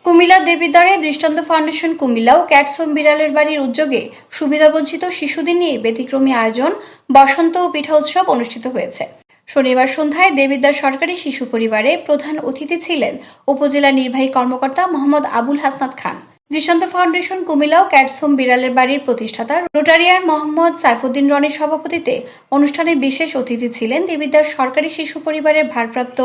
কুমিল্লা দেবিদ্বারে দৃষ্টান্ত ফাউন্ডেশন কুমিল্লা ও cats home বিড়ালের বাড়ির উদ্যোগে সুবিধাবঞ্চিত শিশুদের নিয়ে ব্যতিক্রমী আয়োজন বসন্ত ও পিঠা উৎসব অনুষ্ঠিত হয়েছে। শনিবার সন্ধ্যায় দেবিদ্বার সরকারি শিশু পরিবারে প্রধান অতিথি ছিলেন উপজেলা নির্বাহী কর্মকর্তা মোহাম্মদ আবুল হাসনাত খান। দৃষ্টান্ত ফাউন্ডেশন কুমিল্লা ও ক্যাটস হোম বিড়ালের বাড়ির প্রতিষ্ঠাতা রোটারিয়ান মোহাম্মদ সাইফুদ্দিন রনির সভাপতিত্বে অনুষ্ঠানে বিশেষ অতিথি ছিলেন দেবিদ্বার সরকারি শিশু পরিবারের ভারপ্রাপ্ত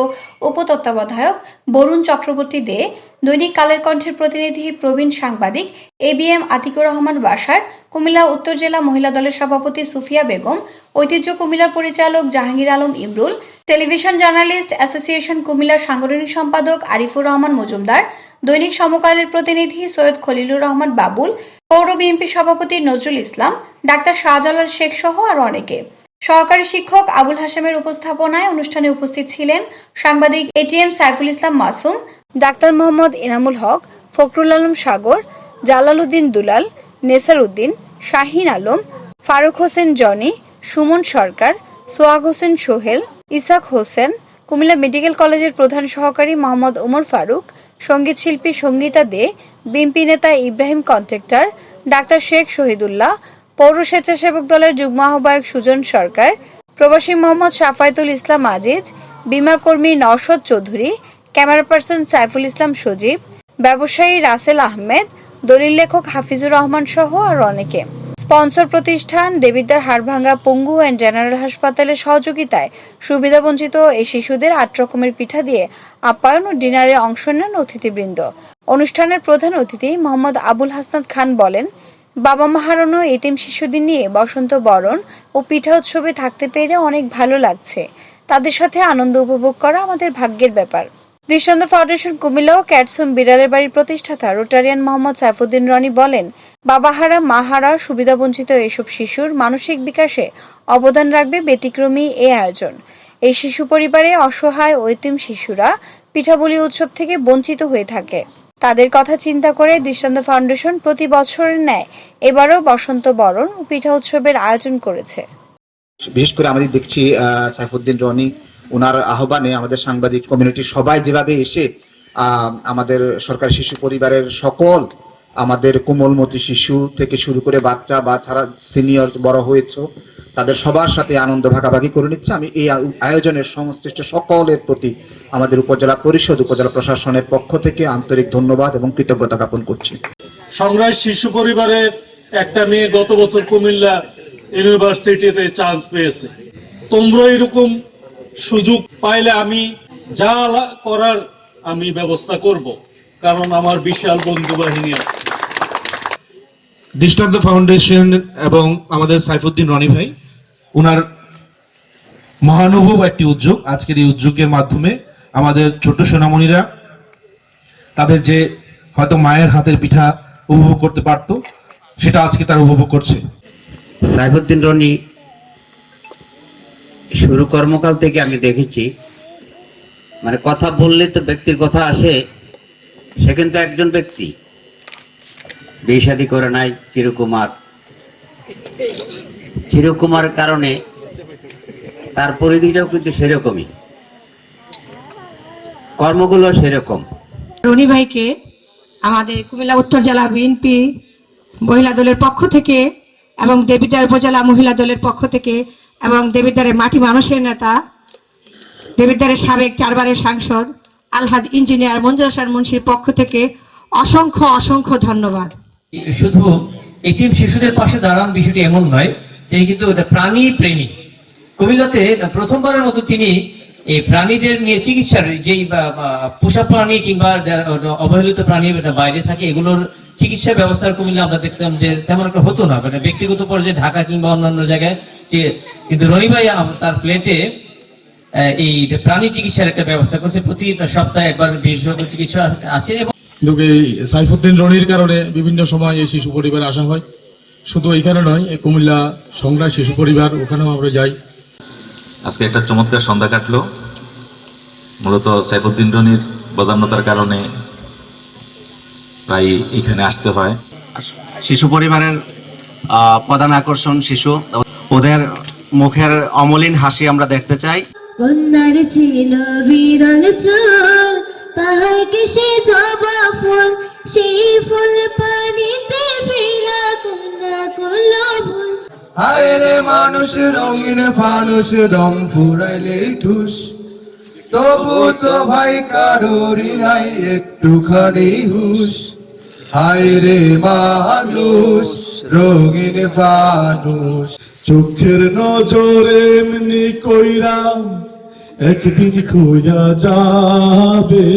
উপতত্ত্বাবধায়ক বরুণ চক্রবর্তী দে, দৈনিক কালের কণ্ঠের প্রতিনিধি প্রবীণ সাংবাদিক ABM আতিকুর রহমান বাশার, কুমিল্লা উত্তর জেলা মহিলা দলের সভাপতি সুফিয়া বেগম, ঐতিহ্য কুমিল্লার পরিচালক Jahangir Alam Imrul, television journalist association কুমিল্লার সাংগঠনিক সম্পাদক আরিফুর রহমান মজুমদার, দৈনিক সমকালের প্রতিনিধি সৈয়দ খলিলুর রহমান বাবুল, পৌর বিএনপি সভাপতি নজরুল ইসলাম, ডাক্তার শাহজালাল শেখ সহ আরো অনেকে। সহকারী শিক্ষক আবুল হাশেমের উপস্থাপনায় অনুষ্ঠানে উপস্থিত ছিলেন সাংবাদিক ATM সাইফুল ইসলাম মাসুম, ডাক্তার মোহাম্মদ এনামুল হক, ফখরুল আলম সাগর, জালাল উদ্দিন দুলাল, নেসার উদ্দিন, শাহিন আলম, ফারুক হোসেন জনি, সুমন সরকার, সোহাগ হোসেন সোহেল, ইসাক হোসেন, কুমিল্লা মেডিকেল কলেজের প্রধান সহকারী মোহাম্মদ ওমর ফারুক, সঙ্গীত শিল্পী সঙ্গীতা দে, বিএনপি নেতা ইব্রাহিম কন্ট্রাক্টর, ডাক্তার শেখ শহীদুল্লাহ, পৌর স্বেচ্ছাসেবক দলের যুগ্ম আহ্বায়ক সুজন সরকার, প্রবাসী মোহাম্মদ শাফায়েতুল ইসলাম আজিজ, বিমা কর্মী নওশাদ চৌধুরী, ক্যামেরা পার্সন সাইফুল ইসলাম সজীব, ব্যবসায়ী রাসেল আহমেদ, দলিল লেখক হাফিজুর রহমান সহ আরো অনেকে। স্পন্সর প্রতিষ্ঠান দেবিদ্বার হাড়ভাঙ্গা পঙ্গু অ্যান্ড জেনারেল হাসপাতালের সহযোগিতায় সুবিধাবঞ্চিত এই শিশুদের 8 রকমের পিঠা দিয়ে আপ্যায়ন ও ডিনারে অংশ নেন অতিথিবৃন্দ। অনুষ্ঠানের প্রধান অতিথি মোহাম্মদ আবুল হাসনাত খান বলেন, বাবা মা হারানো এতিম শিশুদের নিয়ে বসন্ত বরণ ও পিঠা উৎসবে থাকতে পেরে অনেক ভালো লাগছে। তাদের সাথে আনন্দ উপভোগ করা আমাদের ভাগ্যের ব্যাপার। দৃষ্টান্ত ফাউন্ডেশন কুমিল্লা ও ক্যাটস হোম বিড়ালের বাড়ির প্রতিষ্ঠাতা রোটারিয়ান মোহাম্মদ সাইফুদ্দিন রনি বলেন, বাবাহারা মাহারা সুবিধাবঞ্চিত এসব শিশুর মানসিক বিকাশে অবদান রাখবে ব্যতিক্রমী এই আয়োজন। এই শিশু পরিবারে অসহায় ও এতিম শিশুরা পিঠাবলি উৎসব থেকে বঞ্চিত হয়ে থাকে। তাদের কথা চিন্তা করে দৃষ্টান্ত ফাউন্ডেশন প্রতি বছরের ন্যায় এবারও বসন্ত বরণ ও পিঠা উৎসবের আয়োজন করেছে। বিশেষ করে আমাদের দেখছি সাইফুদ্দিন রনি ওনার আহ্বানে আমাদের সাংবাদিক কমিউনিটি সবাই যেভাবে এসে আমাদের সরকারি শিশু পরিবারের সকল আমাদের কোমলমতি শিশু থেকে শুরু করে বাচ্চা বা ছাড়া সিনিয়র বড় হয়েছে তাদের সবার সাথে আনন্দ ভাগাভাগি করে নিচ্ছে। আমি এই আয়োজনের সংশ্লিষ্ট সকলের প্রতি আমাদের উপজেলা পরিষদ উপজেলা প্রশাসনের পক্ষ থেকে আন্তরিক ধন্যবাদ এবং কৃতজ্ঞতা জ্ঞাপন করছি। সংগ্রাম শিশু পরিবারের একটা মেয়ে গত বছর কুমিল্লা ইউনিভার্সিটিতে চান্স পেয়েছে। তোমরা এরকম সুযোগ পাইলে আমি যা করার আমি ব্যবস্থা করব, কারণ আমার বিশাল বন্ধু বাহিনী আছে। দৃষ্টান্ত ফাউন্ডেশন এবং আমাদের সাইফুদ্দিন রনি ভাই ওনার মহানুভব একটি উদ্যোগ। আজকের এই উদ্যোগের মাধ্যমে আমাদের ছোট্ট সোনামণিরা তাদের যে হয়তো মায়ের হাতের পিঠা উপভোগ করতে পারতো সেটা আজকে তারা উপভোগ করছে। সাইফুদ্দিন রনি শুরু কর্মকাল থেকে আমি দেখেছি, মানে কথা বললে তো ব্যক্তির কথা আসে। সে কিন্তু একজন ব্যক্তি, বিয়ে শাদী করে নাই, চিরকুমার কারণে তার পরিধিটাও কিন্তু সেরকমই, কর্মগুলো সেরকম। রনি ভাইকে আমাদের কুমিল্লা উত্তর জেলা বিএনপি মহিলা দলের পক্ষ থেকে এবং দেবিদ্বার উপজেলা মহিলা দলের পক্ষ থেকে এবং দেবিদ্বারের মাটি মানুষের নেতা, দেবিদ্বারের সাবেক 4 বারের সাংসদ আলহাজ ইঞ্জিনিয়ার মঞ্জুর হাসান মুন্সির পক্ষ থেকে অসংখ্য অসংখ্য ধন্যবাদ। শুধু এতিম শিশুদের পাশে দাঁড়ান বিষয়টি এমন নয়, তিনি কিন্তু প্রাণী প্রেমী। কুমিল্লাতে প্রথমবারের মতো তিনি এই প্রাণীদের নিয়ে চিকিৎসার, যেই পোষা প্রাণী কিংবা অবহেলিত প্রাণী বাইরে থাকে এগুলোর চিকিৎসা ব্যবস্থার কুমিল্লা আমরা দেখতাম যে তেমন একটা হতো না, মানে ব্যক্তিগত পর্যায়ে ঢাকা কিংবা অন্যান্য জায়গায় যে, কিন্তু রনি ভাই তার ফ্ল্যাটে এই প্রাণী চিকিৎসার একটা ব্যবস্থা করছে। প্রতি সপ্তাহে একবার বিশেষজ্ঞ চিকিৎসা আসে। এবং সাইফুদ্দিন রনির কারণে বিভিন্ন সময় এই শিশু পরিবার আসা হয়। শুধু এখানে নয়, কুমিল্লা সংগ্রাম শিশু পরিবার, ওখানেও আমরা যাই। আজকে একটা চমৎকার সন্ধ্যা কাটলো। মূলত সাইফুদ্দিন রনির বদান্যতার কারণে প্রায় এখানে আসতে হয়। শিশু পরিবারের প্রধান আকর্ষণ শিশু, ওদের মুখের অমলিন হাসি আমরা দেখতে চাই। কন্যার ছিল বিরল চল, তাহার কেশে জবা ফুল, সেই ফুল পানিতে ফেলা কন্যা করলো ভুল। হায় রে মানুষ রঙিন ফানুষ, দম ফুরাইলে ঠুস, তবু তো ভাই কারোরই নাই একটুখানি হুশ। হায় রে মানুষ রঙিন ফানুষ, চোখের নজরে এমনি কইরা একদিন খোঁজা যাবে।